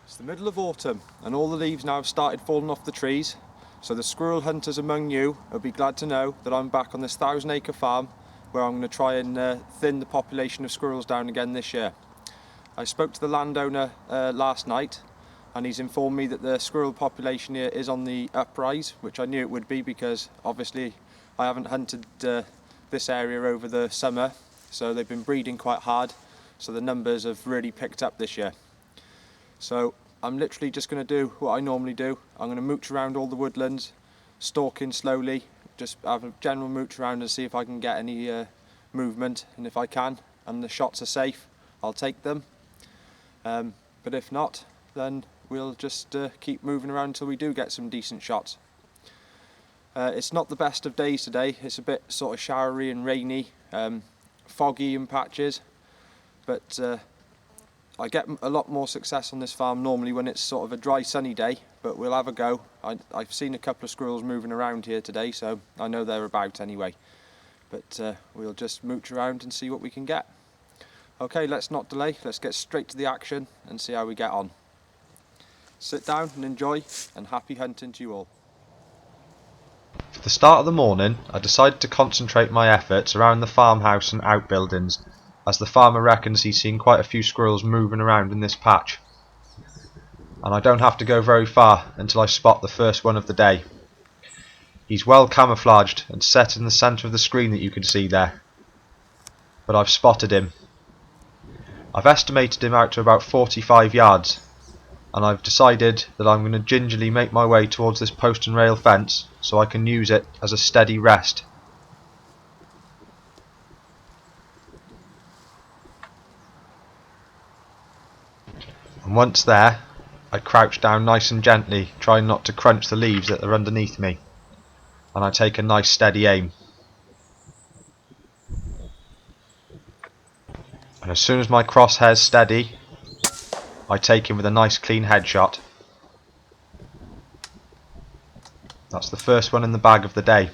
It's the middle of autumn and all the leaves now have started falling off the trees, so the squirrel hunters among you will be glad to know that I'm back on this 1,000-acre farm where I'm going to try and thin the population of squirrels down again this year. I spoke to the landowner last night and he's informed me that the squirrel population here is on the uprise, which I knew it would be because obviously I haven't hunted this area over the summer, so they've been breeding quite hard, so the numbers have really picked up this year. So I'm literally just going to do what I normally do. I'm going to mooch around all the woodlands, stalking slowly, just have a general mooch around and see if I can get any movement, and if I can and the shots are safe, I'll take them. But if not, then we'll just keep moving around until we do get some decent shots. It's not the best of days today. It's a bit sort of showery and rainy, foggy in patches, but I get a lot more success on this farm normally when it's sort of a dry sunny day, but we'll have a go. I've seen a couple of squirrels moving around here today, so I know they're about anyway. But we'll just mooch around and see what we can get. Okay, let's not delay, let's get straight to the action and see how we get on. Sit down and enjoy, and happy hunting to you all. For the start of the morning, I decided to concentrate my efforts around the farmhouse and outbuildings, as the farmer reckons he's seen quite a few squirrels moving around in this patch. And I don't have to go very far until I spot the first one of the day. He's well camouflaged and set in the centre of the screen that you can see there. But I've spotted him. I've estimated him out to about 45 yards, and I've decided that I'm going to gingerly make my way towards this post and rail fence so I can use it as a steady rest. And once there, I crouch down nice and gently, trying not to crunch the leaves that are underneath me, and I take a nice steady aim. And as soon as my crosshair's steady, I take him with a nice clean headshot. That's the first one in the bag of the day.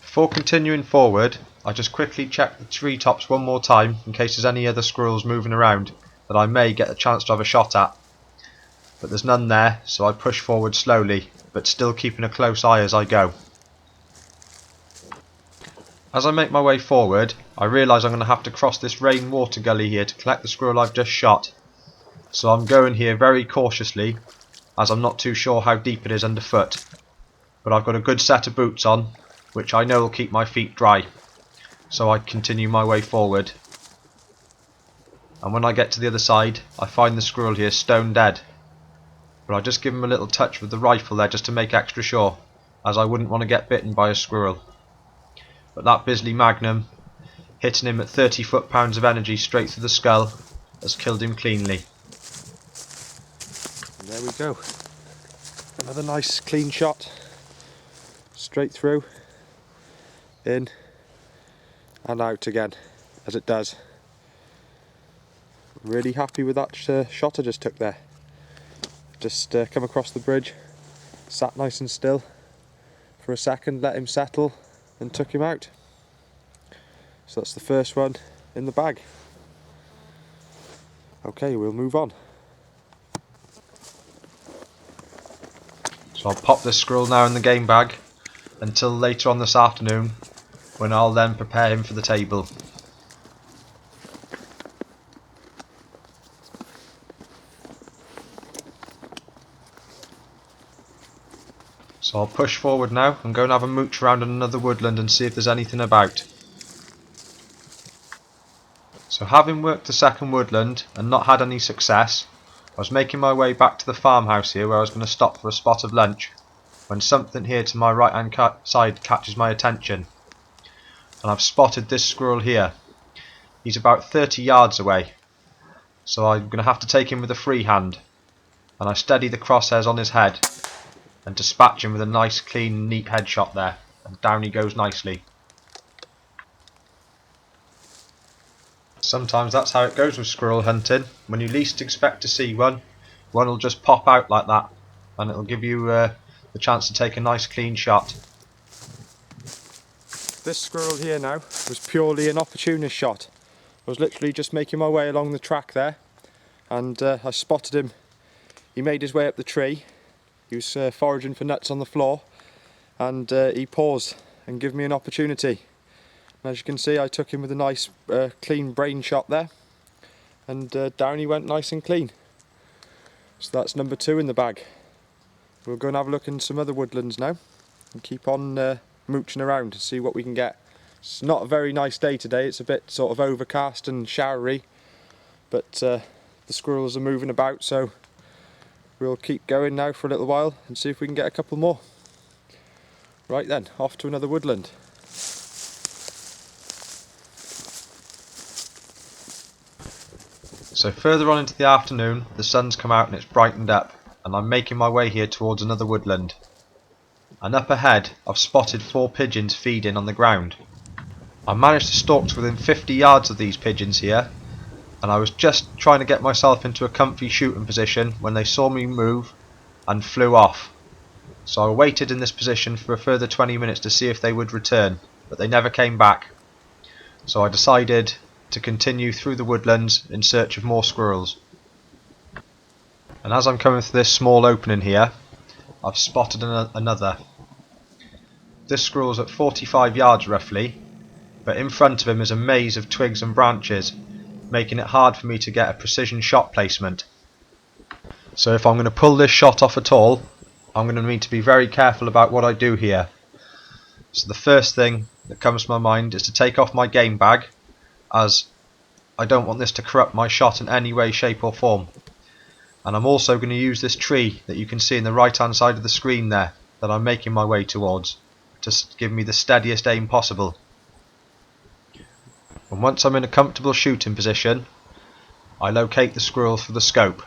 Before continuing forward, I just quickly check the treetops one more time in case there's any other squirrels moving around that I may get a chance to have a shot at. But there's none there, so I push forward slowly, but still keeping a close eye as I go. As I make my way forward, I realise I'm going to have to cross this rainwater gully here to collect the squirrel I've just shot. So I'm going here very cautiously, as I'm not too sure how deep it is underfoot. But I've got a good set of boots on, which I know will keep my feet dry. So I continue my way forward. And when I get to the other side, I find the squirrel here stone dead. But I just give him a little touch with the rifle there just to make extra sure, as I wouldn't want to get bitten by a squirrel. But that Bisley Magnum, hitting him at 30 foot-pounds of energy straight through the skull, has killed him cleanly. And there we go. Another nice clean shot. Straight through, in and out again, as it does. Really happy with that shot I just took there. Just come across the bridge, sat nice and still for a second, let him settle, and took him out. So that's the first one in the bag. Okay, we'll move on. So I'll pop this squirrel now in the game bag until later on this afternoon, when I'll then prepare him for the table. So I'll push forward now and go and have a mooch around in another woodland and see if there's anything about. So having worked the second woodland and not had any success, I was making my way back to the farmhouse here where I was going to stop for a spot of lunch, when something here to my right hand side catches my attention. And I've spotted this squirrel here. He's about 30 yards away, so I'm going to have to take him with a free hand, and I steady the crosshairs on his head and dispatch him with a nice clean neat headshot there, and down he goes nicely. Sometimes that's how it goes with squirrel hunting. When you least expect to see one, one will just pop out like that, and it'll give you the chance to take a nice clean shot. This squirrel here now was purely an opportunist shot. I was literally just making my way along the track there, and I spotted him. He made his way up the tree. He was foraging for nuts on the floor, and he paused and gave me an opportunity. And as you can see, I took him with a nice clean brain shot there, and down he went nice and clean. So that's number 2 in the bag. We'll go and have a look in some other woodlands now and keep on mooching around to see what we can get. It's not a very nice day today, it's a bit sort of overcast and showery, but the squirrels are moving about, so we'll keep going now for a little while and see if we can get a couple more. Right then, off to another woodland. So further on into the afternoon, the sun's come out and it's brightened up, and I'm making my way here towards another woodland. And up ahead, I've spotted 4 pigeons feeding on the ground. I managed to stalk to within 50 yards of these pigeons here, and I was just trying to get myself into a comfy shooting position when they saw me move and flew off. So I waited in this position for a further 20 minutes to see if they would return, but they never came back. So I decided to continue through the woodlands in search of more squirrels. And as I'm coming through this small opening here, I've spotted another. This squirrel's at 45 yards roughly, but in front of him is a maze of twigs and branches, making it hard for me to get a precision shot placement. So if I'm going to pull this shot off at all, I'm going to need to be very careful about what I do here. So the first thing that comes to my mind is to take off my game bag, as I don't want this to corrupt my shot in any way, shape or form. And I'm also going to use this tree that you can see in the right hand side of the screen there, that I'm making my way towards, to give me the steadiest aim possible. And once I'm in a comfortable shooting position, I locate the squirrel through the scope.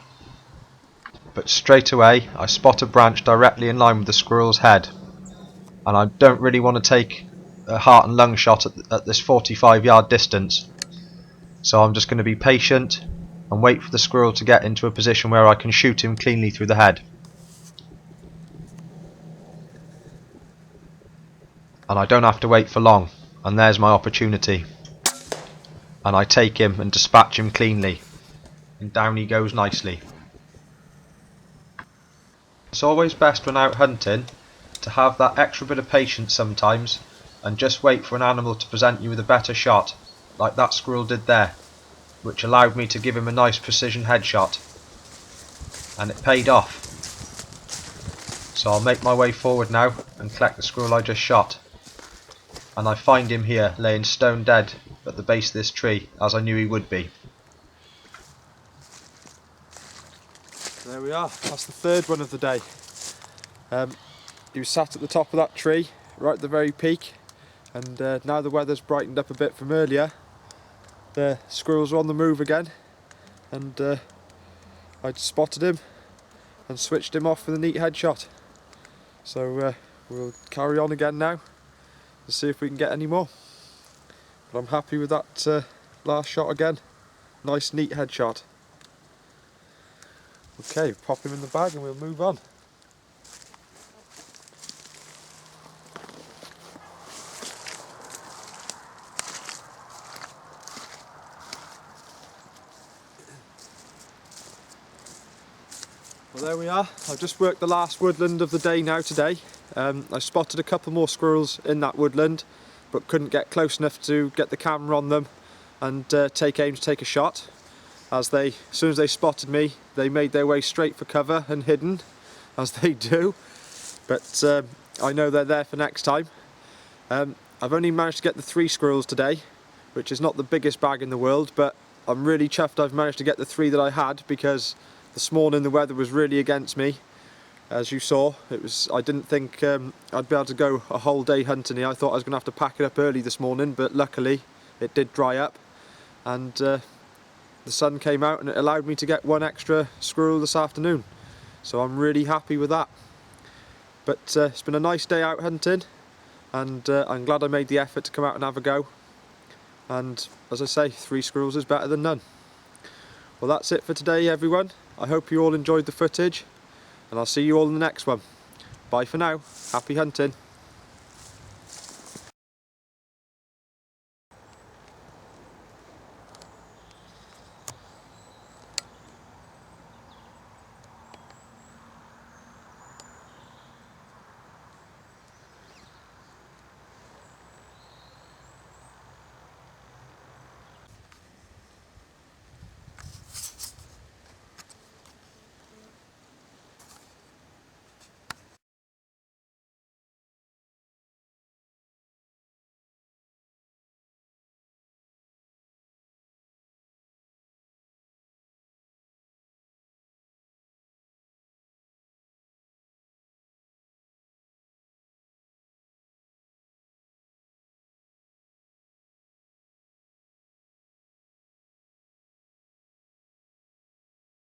But straight away I spot a branch directly in line with the squirrel's head, and I don't really want to take a heart and lung shot at this 45-yard distance. So I'm just going to be patient and wait for the squirrel to get into a position where I can shoot him cleanly through the head. And I don't have to wait for long, and there's my opportunity. And I take him and dispatch him cleanly, and down he goes nicely. It's always best when out hunting to have that extra bit of patience sometimes, and just wait for an animal to present you with a better shot, like that squirrel did there, which allowed me to give him a nice precision headshot, and it paid off. So I'll make my way forward now and collect the squirrel I just shot, and I find him here laying stone dead at the base of this tree, as I knew he would be. There we are, that's the 3rd one of the day. He was sat at the top of that tree, right at the very peak, and now the weather's brightened up a bit from earlier. The squirrels are on the move again, and I'd spotted him and switched him off with a neat headshot. So we'll carry on again now to see if we can get any more. But I'm happy with that last shot again. Nice neat headshot. Okay, pop him in the bag and we'll move on. Well, there we are. I've just worked the last woodland of the day now today. I spotted a couple more squirrels in that woodland, but couldn't get close enough to get the camera on them and take aim to take a shot. As soon as they spotted me, they made their way straight for cover and hidden, as they do. But I know they're there for next time. I've only managed to get the 3 squirrels today, which is not the biggest bag in the world, but I'm really chuffed I've managed to get the 3 that I had, because this morning the weather was really against me. As you saw, I didn't think I'd be able to go a whole day hunting here. I thought I was going to have to pack it up early this morning, but luckily it did dry up, and the sun came out and it allowed me to get 1 extra squirrel this afternoon. So I'm really happy with that. But it's been a nice day out hunting, and I'm glad I made the effort to come out and have a go. And as I say, 3 squirrels is better than none. Well, that's it for today, everyone. I hope you all enjoyed the footage, and I'll see you all in the next one. Bye for now. Happy hunting.